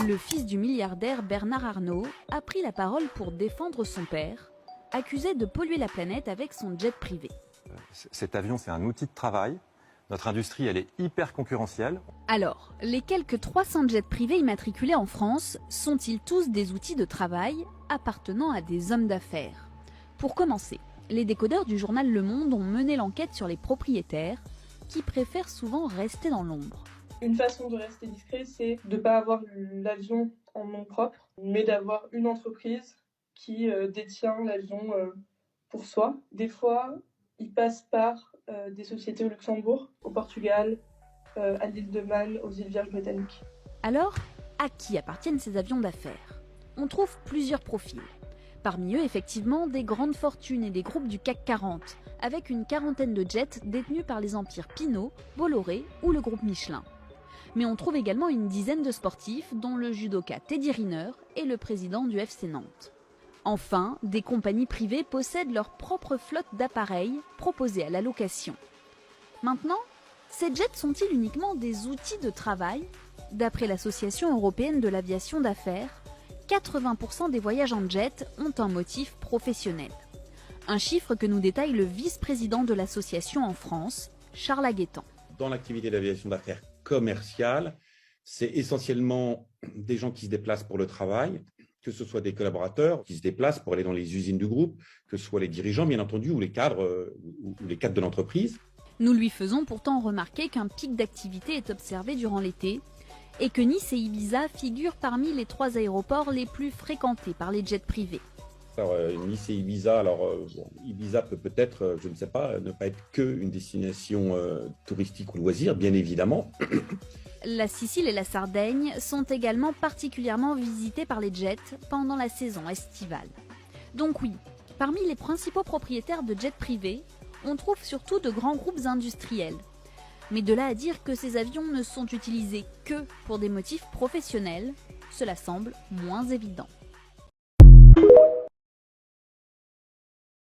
Le fils du milliardaire Bernard Arnault a pris la parole pour défendre son père, accusé de polluer la planète avec son jet privé. Cet avion, c'est un outil de travail. Notre industrie, elle est hyper concurrentielle. Alors, les quelques 300 jets privés immatriculés en France sont-ils tous des outils de travail appartenant à des hommes d'affaires? Pour commencer, les décodeurs du journal Le Monde ont mené l'enquête sur les propriétaires qui préfèrent souvent rester dans l'ombre. Une façon de rester discret, c'est de ne pas avoir l'avion en nom propre, mais d'avoir une entreprise qui détient l'avion pour soi. Des fois, ils passent par des sociétés au Luxembourg, au Portugal, à l'île de Man, aux îles Vierges britanniques. Alors, à qui appartiennent ces avions d'affaires? On trouve plusieurs profils. Parmi eux, effectivement, des grandes fortunes et des groupes du CAC 40, avec une quarantaine de jets détenus par les empires Pinault, Bolloré ou le groupe Michelin. Mais on trouve également une dizaine de sportifs, dont le judoka Teddy Riner et le président du FC Nantes. Enfin, des compagnies privées possèdent leur propre flotte d'appareils proposés à la location. Maintenant, ces jets sont-ils uniquement des outils de travail? D'après l'Association européenne de l'aviation d'affaires, 80% des voyages en jet ont un motif professionnel. Un chiffre que nous détaille le vice-président de l'association en France, Charles Aguettant. Dans l'activité d'aviation d'affaires commerciale, c'est essentiellement des gens qui se déplacent pour le travail, que ce soit des collaborateurs qui se déplacent pour aller dans les usines du groupe, que ce soit les dirigeants bien entendu ou les cadres de l'entreprise. Nous lui faisons pourtant remarquer qu'un pic d'activité est observé durant l'été et que Nice et Ibiza figurent parmi les 3 aéroports les plus fréquentés par les jets privés. Alors, Nice et Ibiza, Ibiza peut-être, je ne sais pas, ne pas être qu'une destination touristique ou loisir, bien évidemment. La Sicile et la Sardaigne sont également particulièrement visitées par les jets pendant la saison estivale. Donc oui, parmi les principaux propriétaires de jets privés, on trouve surtout de grands groupes industriels. Mais de là à dire que ces avions ne sont utilisés que pour des motifs professionnels, cela semble moins évident.